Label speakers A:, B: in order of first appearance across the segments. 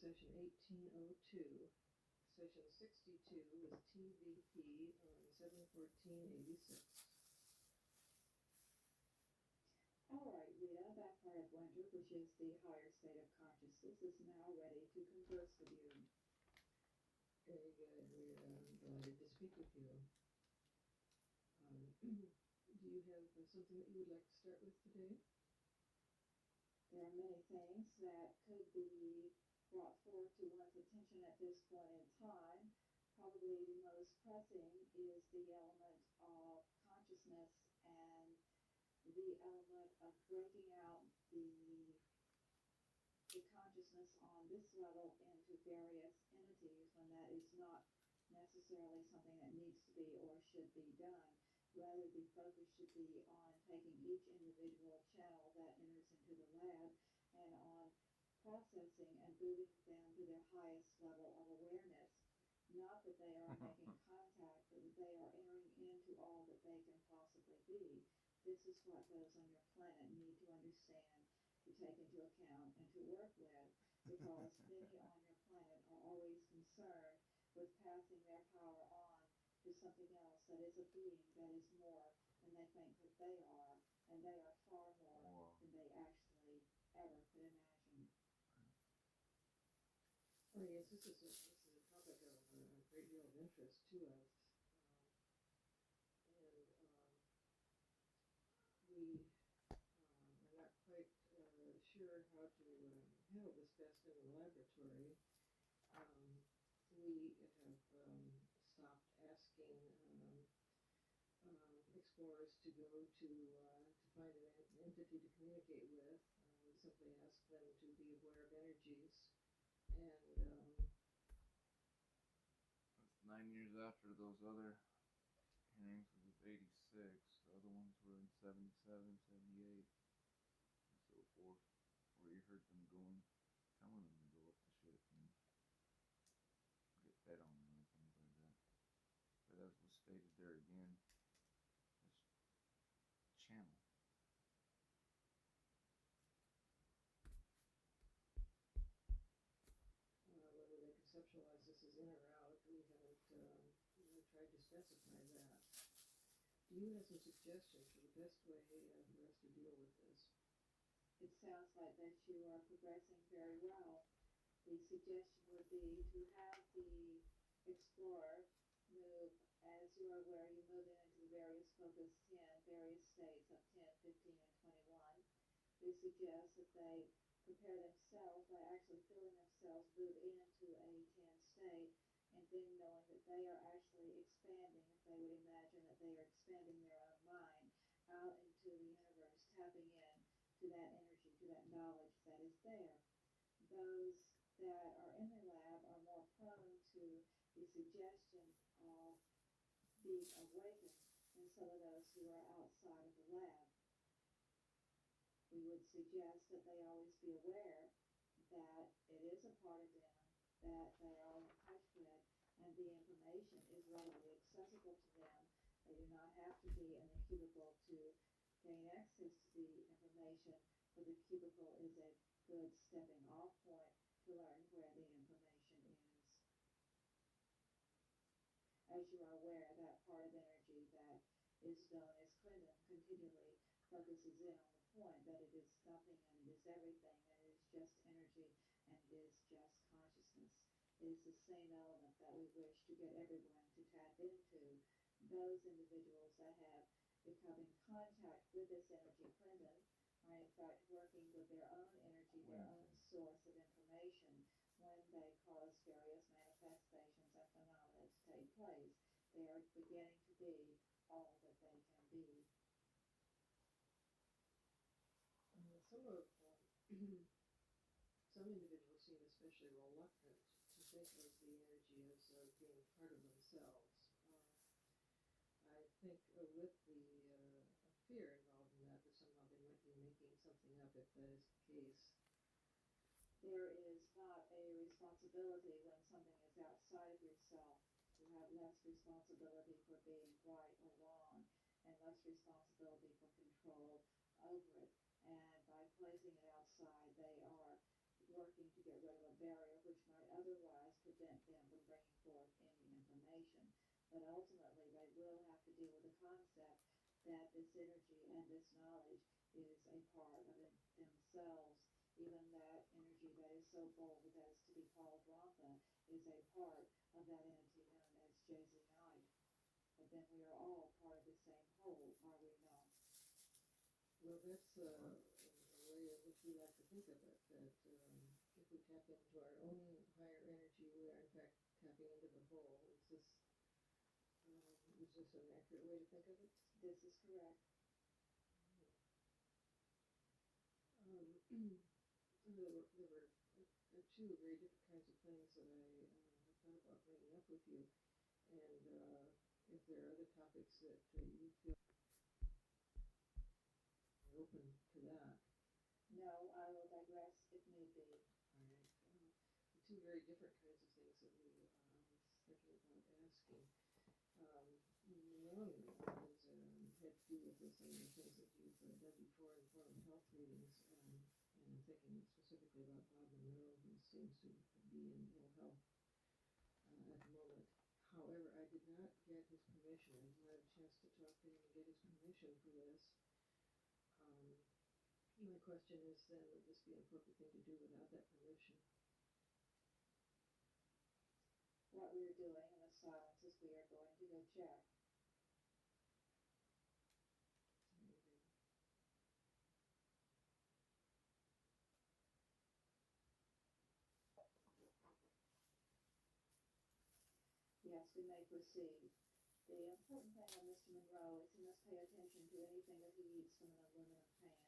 A: session 1802. Session 62 was TVP on 7/14/86.
B: All right, Rita, that part of winter, which is the higher state of consciousness, is now ready to converse with you.
A: Very good, Rita. I'm delighted to speak with you. Do you have something that you would like to start with today?
B: There are many things that could be brought forth to one's attention at this point in time. Probably the most pressing is the element of consciousness and the element of breaking out the consciousness on this level into various entities when that is not necessarily something that needs to be or should be done. Rather, the focus should be on taking each individual channel that enters into the lab and on processing and moving them to their highest level of awareness. Not that they are making contact, but that they are entering into all that they can possibly be. This is what those on your planet need to understand, to take into account, and to work with, because many on your planet are always concerned with passing their power on to something else that is a being that is more than they think that they are, and they are far more than they actually ever could imagine.
A: Oh yes, this is a topic of a great deal of interest to us, and we are not quite sure how to handle this best in the laboratory. We have stopped asking explorers to go to find an entity to communicate with. We simply ask them to be aware of energies, and
C: That's 9 years after those other hearings. It was 86. The other ones were in 77, 78, and so forth. Where you heard them telling them to go up the ship and get fed on and things like that. But as was stated there again, this channel.
A: Whether they conceptualize this as in or out, we haven't tried to specify that. Do you have some suggestions for the best way for us to deal with this?
B: It sounds like that you are progressing very well. The suggestion would be to have the explorer move, as you are aware, you move into the various focus 10, various states of 10, 15, and 21. We suggest that they prepare themselves by actually feeling themselves move into a 10 state, and then knowing that they are actually expanding, if they would imagine that they are expanding their own mind out into the universe, tapping in to that energy, to that knowledge that is there. Those that are in the lab are more prone to the suggestion of being awakened than some of those who are outside of the lab. We would suggest that they always be aware that it is a part of them that they are in touch with, and the information is readily accessible to them. They do not have to be in the cubicle to gain access to the information, but the cubicle is a good stepping off point to learn where the information is. As you are aware, that part of energy that is known as Quindam continually focuses in on the point that it is nothing and it is everything, and it is just energy and it is just consciousness. It is the same element that we wish to get everyone to tap into. Those individuals that have become in contact with this energy Quindam are in fact working with their own energy, their own source of information. When they cause various manifestations and phenomena to take place, they are beginning to be all that they can be.
A: Some individuals seem especially reluctant to think of the energy as being part of themselves. I think with the fear involved in that somehow they might be making something up if that is the case.
B: There is not a responsibility when something is outside of yourself. You have less responsibility for being right or wrong, and less responsibility for control over it. And by placing it outside, they are working to get rid of a barrier which prevent them from bringing forth any information. But ultimately, they will have to deal with the concept that this energy and this knowledge is a part of themselves. Even that energy that is so bold as to be called Rampa is a part of that entity known as Jay-Z-Night. But then we are all part of the same whole, are we not?
A: Well, that's a way in which we like to think of it, that if we tap into our own higher energy, we are in fact tapping into the whole. Is this an accurate way to think of it?
B: This is correct.
A: There were two very different kinds of things that I have thought about bringing up with you, and if there are other topics that you feel open to that.
B: No, I will digress if need be.
A: All right. The two very different kinds of things that I was thinking about asking. One is had to do with this, some of the things that you've done before in the form of health readings, and I'm thinking specifically about Bob Monroe, who seems to be in ill health at the moment. However, I did not get his permission. I did not have a chance to talk to him and get his permission for this. My question is then, would this be an appropriate thing to do without that permission?
B: What we are doing in the silence is we are going to go check. Yes, we may proceed. The important thing on Mr. Monroe is he must pay attention to anything that he eats from an aluminum pan,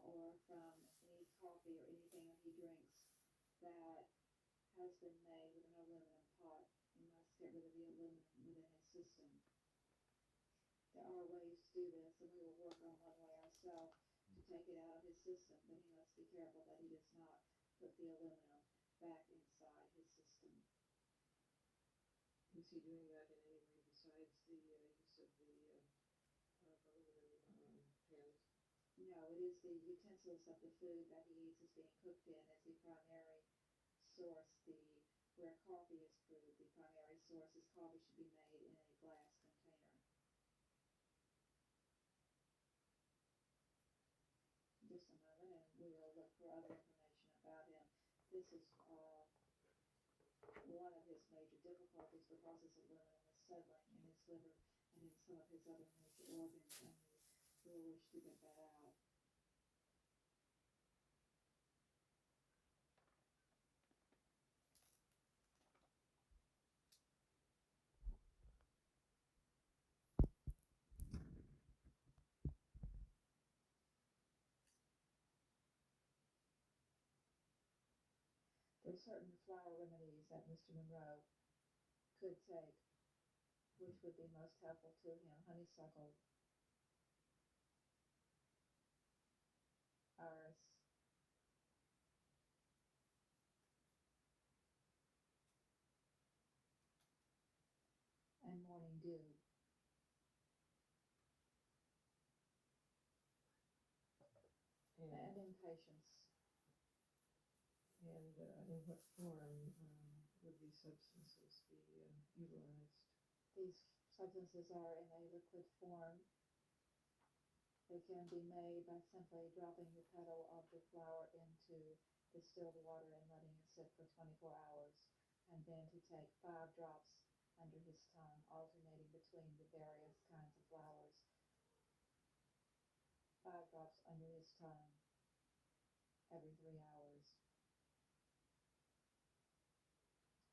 B: or from any coffee or anything that he drinks that has been made with an aluminum pot. He must get rid of the aluminum within his system. There are ways to do this, and we will work on one way ourselves to take it out of his system, but he must be careful that he does not put the aluminum back inside his system.
A: Is he doing that in any way besides the use of the aluminum pans?
B: No, it is the utensils of the food that he eats is being cooked in as the primary source. Where coffee is brewed, the primary source is coffee should be made in a glass container. Just a moment, and we will look for other information about him. This is one of his major difficulties because his aluminum is settling in his liver and in some of his other major organs, and we will wish to get that out. There are certain flower remedies that Mr. Monroe could take, which would be most helpful to him. Honeysuckle, iris, and morning dew. And impatience.
A: And in what form would these substances be utilized?
B: These substances are in a liquid form. They can be made by simply dropping the petal of the flower into distilled water and letting it sit for 24 hours, and then to take 5 drops under his tongue, alternating between the various kinds of flowers. 5 drops under his tongue every 3 hours.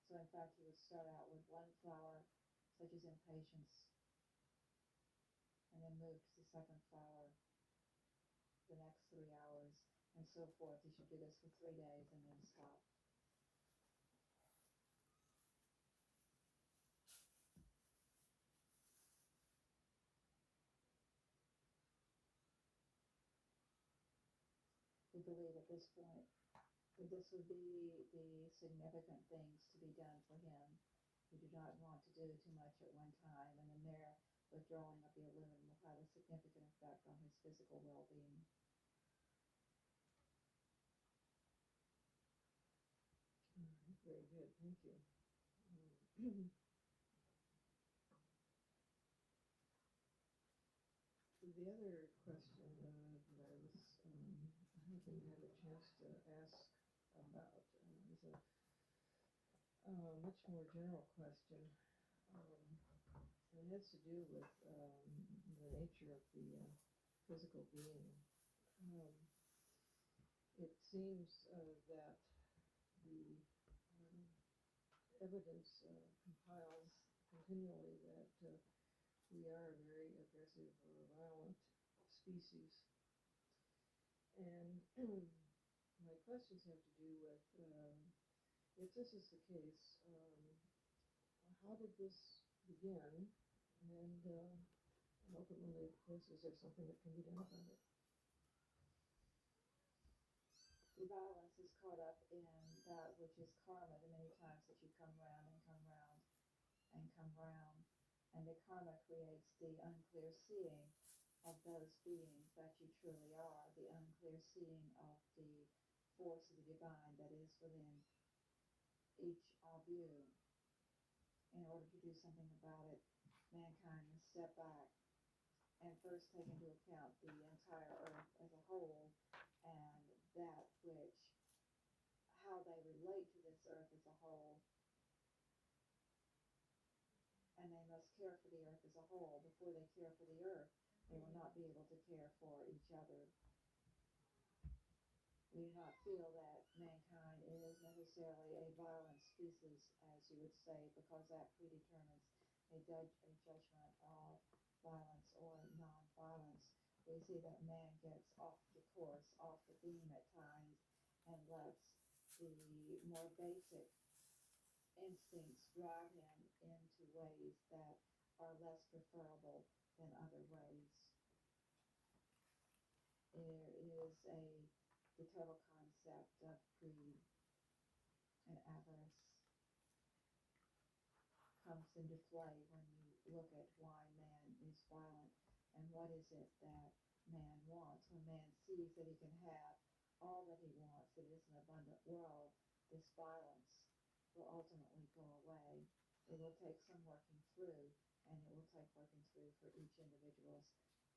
B: So in fact, he would start out with one flower, such as impatience, and then move to the second flower the next 3 hours, and so forth. He should do this for 3 days and then stop. We believe at this point that this would be the significant things to be done for him. We do not want to do too much at one time, and the mere withdrawing of the aluminum will have a significant effect on his physical well-being.
A: All right. Very good, thank you. Um, The other question that I haven't had a chance to ask about is a much more general question. And it has to do with the nature of the physical being. Um, it seems that the evidence compiles continually that we are a very aggressive or violent species. And my questions have to do with if this is the case, how did this begin? And ultimately, of course, is there something that can be done about it?
B: The violence is caught up in that which is karma, the many times that you come round and come round and come round. And the karma creates the unclear seeing of those beings that you truly are, the unclear seeing of the force of the divine that is within each of you. In order to do something about it, mankind must step back and first take into account the entire earth as a whole and that which, how they relate to this earth as a whole. And they must care for the earth as a whole. Before they care for the earth, they will not be able to care for each other. We do not feel that mankind is necessarily a violent species, as you would say, because that predetermines a judgment of violence or non-violence. We see that man gets off the course, off the beam at times, and lets the more basic instincts drive him into ways that are less preferable than other ways. There is the total concept of greed and avarice comes into play when you look at why man is violent and what is it that man wants. When man sees that he can have all that he wants, that it is an abundant world, this violence will ultimately go away. It will take some working through, and it will take working through for each individual's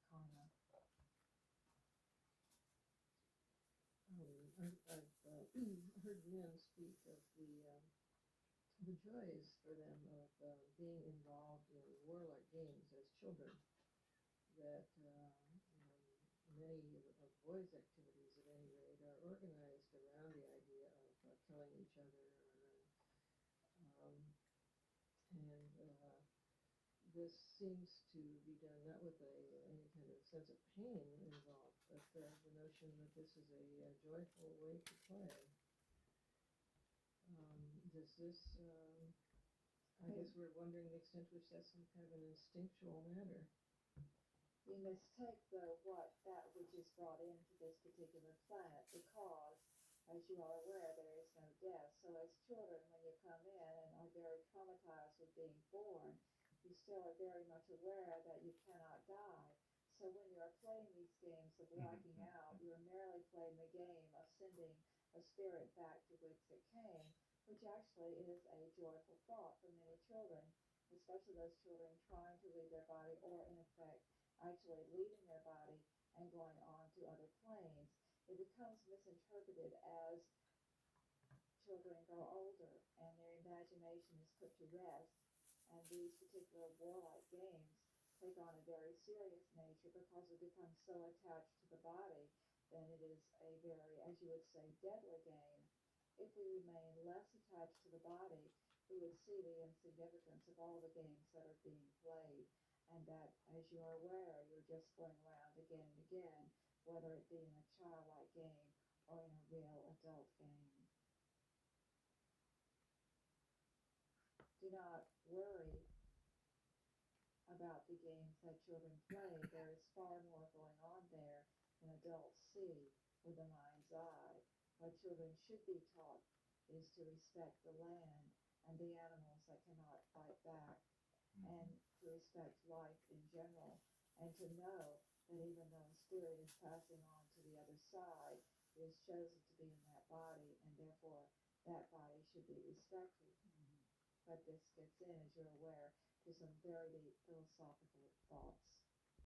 B: karma.
A: I've heard men speak of the joys for them of being involved in warlike games as children. That many of boys' activities, at any rate, are organized around the idea of killing each other, and this seems to be done not with any kind of sense of pain involved, but the notion that this is a joyful way to play. Does this, I guess we're wondering the extent to which that's some kind of an instinctual matter.
B: You mistake, though, that which is brought into this particular planet because, as you are aware, there is no death. So as children, when you come in and are very traumatized with being born, you still are very much aware that you cannot die. So when you are playing these games of wiping out, you are merely playing the game of sending a spirit back to whence it came, which actually is a joyful thought for many children, especially those children trying to leave their body or, in effect, actually leaving their body and going on to other planes. It becomes misinterpreted as children grow older and their imagination is put to rest, and these particular warlike games take on a very serious nature because it becomes so attached to the body then it is a very, as you would say, deadly game. If we remain less attached to the body, we would see the insignificance of all the games that are being played, and that, as you are aware, you're just going around again and again, whether it be in a childlike game or in a real adult game. Do not worry about the games that children play. There is far more going on there than adults see with the mind's eye. What children should be taught is to respect the land and the animals that cannot fight back, and to respect life in general, and to know that even though spirit is passing on to the other side, it is chosen to be in that body, and therefore that body should be respected. But this gets in, as you're aware, to some very deep philosophical thoughts.